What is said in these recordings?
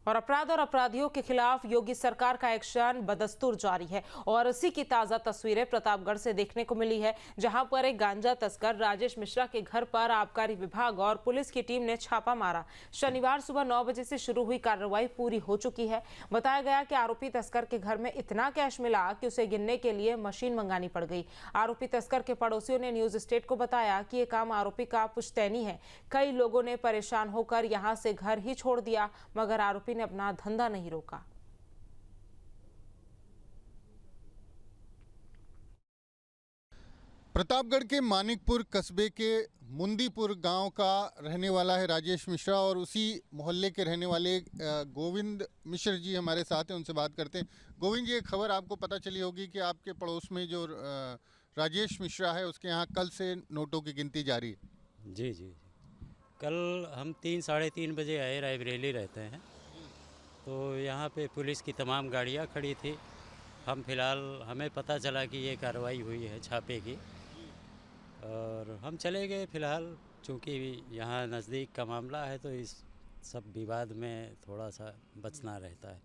और अपराध और अपराधियों के खिलाफ योगी सरकार का एक्शन बदस्तूर जारी है और इसी की ताजा तस्वीरें प्रतापगढ़ से देखने को मिली है, जहां पर एक गांजा तस्कर राजेश मिश्रा के घर पर आबकारी विभाग और पुलिस की टीम ने छापा मारा। शनिवार सुबह 9 बजे से शुरू हुई कार्रवाई पूरी हो चुकी है। बताया गया कि आरोपी तस्कर के घर में इतना कैश मिला कि उसे गिनने के लिए मशीन मंगानी पड़ गई। आरोपी तस्कर के पड़ोसियों ने न्यूज स्टेट को बताया कि ये काम आरोपी का पुश्तैनी है। कई लोगों ने परेशान होकर यहां से घर ही छोड़ दिया, मगर आरोपी ने अपना धंधा नहीं रोका। प्रतापगढ़ के मानिकपुर कस्बे के मुंदीपुर गांव का रहने वाला है राजेश मिश्रा और उसी मोहल्ले के रहने वाले गोविंद मिश्र जी हमारे साथ हैं। उनसे बात करते हैं। गोविंद जी, एक खबर आपको पता चली होगी कि आपके पड़ोस में जो राजेश मिश्रा है उसके यहाँ कल से नोटों की गिनती जारी है। जी जी, कल हम 3-3:30 बजे आए। रायबरेली रहते हैं, तो यहाँ पे पुलिस की तमाम गाड़ियाँ खड़ी थी। हम फिलहाल हमें पता चला कि ये कार्रवाई हुई है छापे की, और हम चले गए। फिलहाल चूँकि यहाँ नज़दीक का मामला है तो इस सब विवाद में थोड़ा सा बचना रहता है।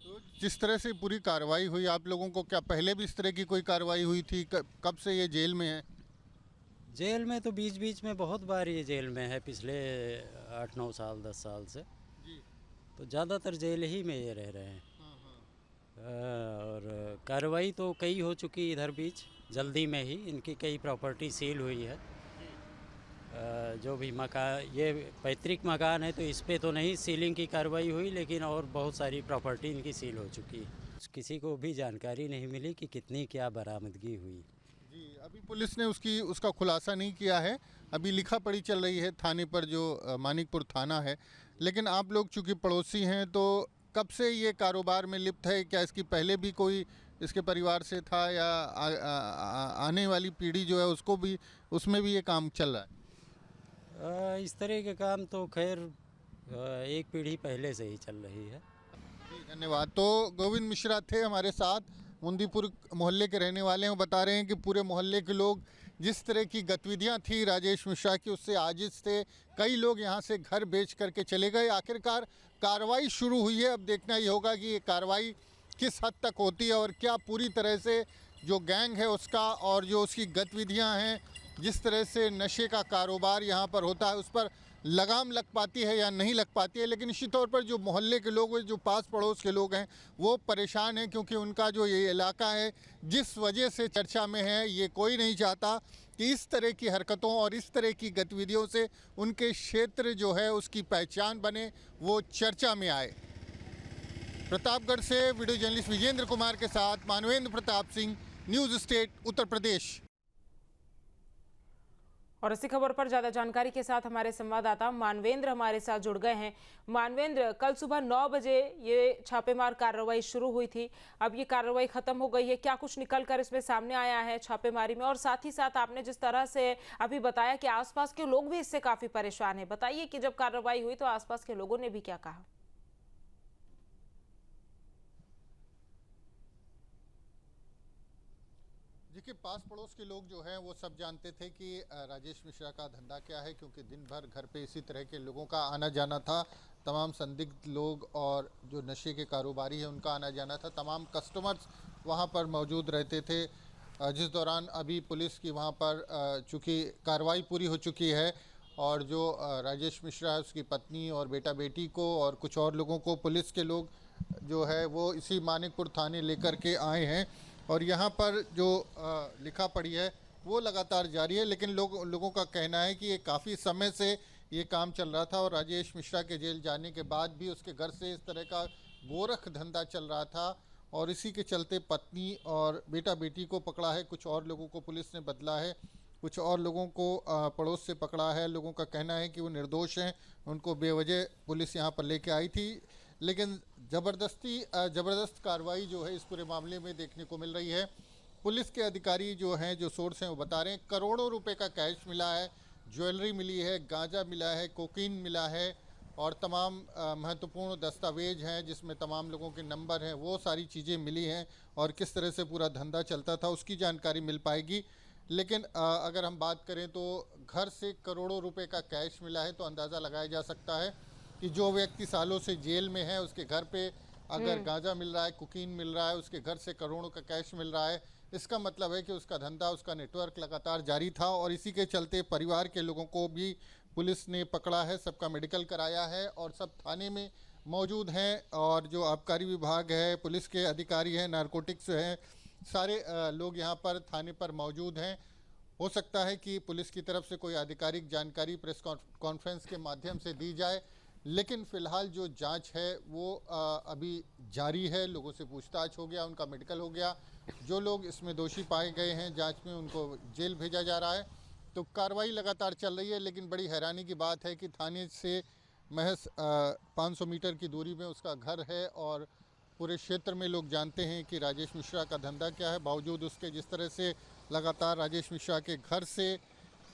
तो जिस तरह से पूरी कार्रवाई हुई, आप लोगों को क्या पहले भी इस तरह की कोई कार्रवाई हुई थी? कब से ये जेल में है? जेल में तो बीच बीच में बहुत बार ये जेल में है, पिछले 8-9 साल 10 साल से। तो ज़्यादातर जेल ही में ये रह रहे हैं। और कार्रवाई तो कई हो चुकी इधर बीच, जल्दी में ही इनकी कई प्रॉपर्टी सील हुई है। जो भी मकान, ये पैतृक मकान है तो इस पे तो नहीं सीलिंग की कार्रवाई हुई, लेकिन और बहुत सारी प्रॉपर्टी इनकी सील हो चुकी है। किसी को भी जानकारी नहीं मिली कि कितनी क्या बरामदगी हुई। जी, अभी पुलिस ने उसका खुलासा नहीं किया है। अभी लिखा पढ़ी चल रही है थाने पर, जो मानिकपुर थाना है। लेकिन आप लोग चूँकि पड़ोसी हैं, तो कब से ये कारोबार में लिप्त है? क्या इसकी पहले भी कोई इसके परिवार से था, या आने वाली पीढ़ी जो है उसको भी, उसमें भी ये काम चल रहा है? इस तरह के काम तो खैर एक पीढ़ी पहले से ही चल रही है। धन्यवाद। तो गोविंद मिश्रा थे हमारे साथ, मुंदीपुर मोहल्ले के रहने वाले हैं। वो बता रहे हैं कि पूरे मोहल्ले के लोग, जिस तरह की गतिविधियां थी राजेश मिश्रा की, उससे आजिज थे। कई लोग यहां से घर बेच करके चले गए। आखिरकार कार्रवाई शुरू हुई है। अब देखना ये होगा कि ये कार्रवाई किस हद तक होती है और क्या पूरी तरह से जो गैंग है उसका और जो उसकी गतिविधियां हैं, जिस तरह से नशे का कारोबार यहाँ पर होता है, उस पर लगाम लग पाती है या नहीं लग पाती है। लेकिन निश्चित तौर पर जो मोहल्ले के लोग, जो पास पड़ोस के लोग हैं, वो परेशान हैं, क्योंकि उनका जो ये इलाका है जिस वजह से चर्चा में है, ये कोई नहीं चाहता कि इस तरह की हरकतों और इस तरह की गतिविधियों से उनके क्षेत्र जो है उसकी पहचान बने, वो चर्चा में आए। प्रतापगढ़ से वीडियो जर्नलिस्ट विजेंद्र कुमार के साथ मानवेंद्र प्रताप सिंह, न्यूज़ स्टेट, उत्तर प्रदेश। और इसी खबर पर ज्यादा जानकारी के साथ हमारे संवाददाता मानवेंद्र हमारे साथ जुड़ गए हैं। मानवेंद्र, कल सुबह 9 बजे ये छापेमार कार्रवाई शुरू हुई थी। अब ये कार्रवाई खत्म हो गई है, क्या कुछ निकल कर इसमें सामने आया है छापेमारी में? और साथ ही साथ आपने जिस तरह से अभी बताया कि आसपास के लोग भी इससे काफी परेशान है, बताइए कि जब कार्रवाई हुई तो आसपास के लोगों ने भी क्या कहा? देखिए, पास पड़ोस के लोग जो हैं वो सब जानते थे कि राजेश मिश्रा का धंधा क्या है, क्योंकि दिन भर घर पे इसी तरह के लोगों का आना जाना था। तमाम संदिग्ध लोग और जो नशे के कारोबारी हैं उनका आना जाना था। तमाम कस्टमर्स वहाँ पर मौजूद रहते थे। जिस दौरान अभी पुलिस की वहाँ पर चूँकि कार्रवाई पूरी हो चुकी है, और जो राजेश मिश्रा है उसकी पत्नी और बेटा बेटी को और कुछ और लोगों को पुलिस के लोग जो है वो इसी मानिकपुर थाने लेकर के आए हैं। और यहाँ पर जो लिखा पढ़ी है वो लगातार जारी है। लेकिन लोगों का कहना है कि ये काफ़ी समय से ये काम चल रहा था, और राजेश मिश्रा के जेल जाने के बाद भी उसके घर से इस तरह का गोरख धंधा चल रहा था, और इसी के चलते पत्नी और बेटा बेटी को पकड़ा है। कुछ और लोगों को पुलिस ने बदला है, कुछ और लोगों को पड़ोस से पकड़ा है। लोगों का कहना है कि वो निर्दोष हैं, उनको बेवजह पुलिस यहाँ पर लेके आई थी। लेकिन ज़बरदस्त कार्रवाई जो है इस पूरे मामले में देखने को मिल रही है। पुलिस के अधिकारी जो हैं, जो सोर्स हैं, वो बता रहे हैं करोड़ों रुपए का कैश मिला है, ज्वेलरी मिली है, गांजा मिला है, कोकीन मिला है, और तमाम महत्वपूर्ण दस्तावेज हैं जिसमें तमाम लोगों के नंबर हैं, वो सारी चीज़ें मिली हैं। और किस तरह से पूरा धंधा चलता था उसकी जानकारी मिल पाएगी। लेकिन अगर हम बात करें तो घर से करोड़ों रुपए का कैश मिला है, तो अंदाज़ा लगाया जा सकता है कि जो व्यक्ति सालों से जेल में है उसके घर पे अगर गांजा मिल रहा है, कोकीन मिल रहा है, उसके घर से करोड़ों का कैश मिल रहा है, इसका मतलब है कि उसका धंधा, उसका नेटवर्क लगातार जारी था। और इसी के चलते परिवार के लोगों को भी पुलिस ने पकड़ा है, सबका मेडिकल कराया है और सब थाने में मौजूद हैं। और जो आबकारी विभाग है, पुलिस के अधिकारी हैं, नारकोटिक्स हैं, सारे लोग यहाँ पर थाने पर मौजूद हैं। हो सकता है कि पुलिस की तरफ से कोई आधिकारिक जानकारी प्रेस कॉन्फ्रेंस के माध्यम से दी जाए, लेकिन फ़िलहाल जो जांच है वो अभी जारी है। लोगों से पूछताछ हो गया, उनका मेडिकल हो गया। जो लोग इसमें दोषी पाए गए हैं जांच में, उनको जेल भेजा जा रहा है। तो कार्रवाई लगातार चल रही है, लेकिन बड़ी हैरानी की बात है कि थाने से महज 500 मीटर की दूरी में उसका घर है और पूरे क्षेत्र में लोग जानते हैं कि राजेश मिश्रा का धंधा क्या है। बावजूद उसके जिस तरह से लगातार राजेश मिश्रा के घर से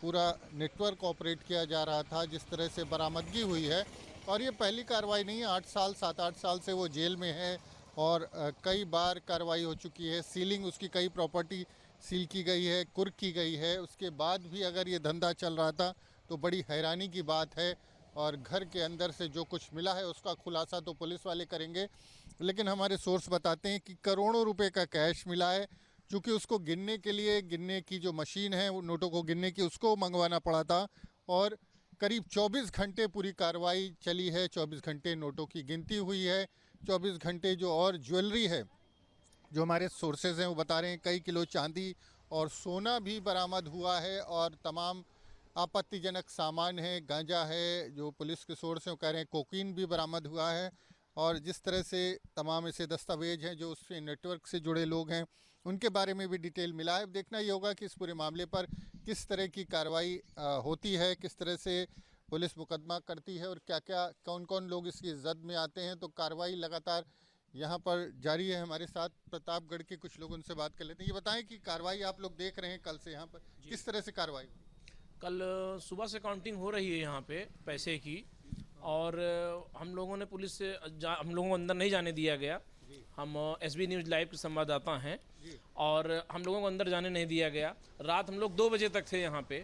पूरा नेटवर्क ऑपरेट किया जा रहा था, जिस तरह से बरामदगी हुई है, और ये पहली कार्रवाई नहीं है। 7-8 साल से वो जेल में है और कई बार कार्रवाई हो चुकी है। सीलिंग, उसकी कई प्रॉपर्टी सील की गई है, कुर्क की गई है। उसके बाद भी अगर ये धंधा चल रहा था तो बड़ी हैरानी की बात है। और घर के अंदर से जो कुछ मिला है उसका खुलासा तो पुलिस वाले करेंगे, लेकिन हमारे सोर्स बताते हैं कि करोड़ों रुपए का कैश मिला है। चूँकि उसको गिनने के लिए, गिनने की जो मशीन है वो नोटों को गिनने की, उसको मंगवाना पड़ा था। और करीब 24 घंटे पूरी कार्रवाई चली है, 24 घंटे नोटों की गिनती हुई है, 24 घंटे जो और ज्वेलरी है, जो हमारे सोर्सेज हैं वो बता रहे हैं कई किलो चांदी और सोना भी बरामद हुआ है और तमाम आपत्तिजनक सामान है, गांजा है। जो पुलिस के सोर्स हैं वो कह रहे हैं कोकीन भी बरामद हुआ है। और जिस तरह से तमाम ऐसे दस्तावेज हैं जो उससे नेटवर्क से जुड़े लोग हैं, उनके बारे में भी डिटेल मिला है। देखना ये होगा कि इस पूरे मामले पर किस तरह की कार्रवाई होती है, किस तरह से पुलिस मुकदमा करती है और क्या क्या, कौन कौन लोग इसकी जद में आते हैं। तो कार्रवाई लगातार यहाँ पर जारी है। हमारे साथ प्रतापगढ़ के कुछ लोग, उनसे बात कर लेते हैं। ये बताएं कि कार्रवाई आप लोग देख रहे हैं कल से यहाँ पर, किस तरह से कार्रवाई? कल सुबह से काउंटिंग हो रही है यहाँ पे पैसे की, और हम लोगों ने पुलिस से हम लोगों को अंदर नहीं जाने दिया गया। हम SB न्यूज़ लाइव के संवाददाता हैं और हम लोगों को अंदर जाने नहीं दिया गया। रात हम लोग 2 बजे तक थे यहाँ पे,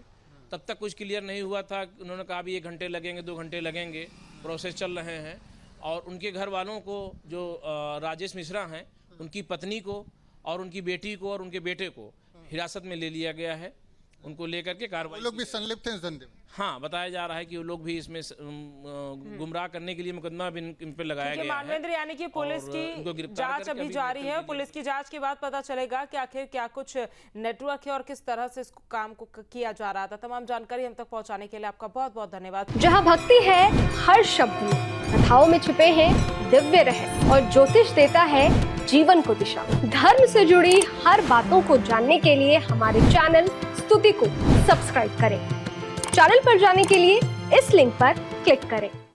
तब तक कुछ क्लियर नहीं हुआ था। उन्होंने कहा भी 1 घंटे लगेंगे, 2 घंटे लगेंगे, प्रोसेस चल रहे हैं। और उनके घर वालों को, जो राजेश मिश्रा हैं, उनकी पत्नी को और उनकी बेटी को और उनके बेटे को हिरासत में ले लिया गया है। उनको लेकर के कार्रवाई, लोग भी संलिप्त हैं इस धंधे में? हाँ, बताया जा रहा है कि वो लोग भी इसमें गुमराह करने के लिए मुकदमा भी इन पर लगाया गया है। मानवेंद्र, यानी कि पुलिस की जांच अभी जारी है। पुलिस की जांच के बाद पता चलेगा कि आखिर क्या कुछ नेटवर्क है और किस तरह से इस काम को किया जा रहा था। तमाम जानकारी हम तक पहुंचाने के लिए आपका बहुत बहुत धन्यवाद। जहाँ भक्ति है हर शब्द में, कथाओं में छिपे हैं दिव्य रहस्य और ज्योतिष देता है जीवन को दिशा। धर्म से जुड़ी हर बातों को जानने के लिए हमारे चैनल स्तुति को सब्सक्राइब करें। चैनल पर जाने के लिए इस लिंक पर क्लिक करें।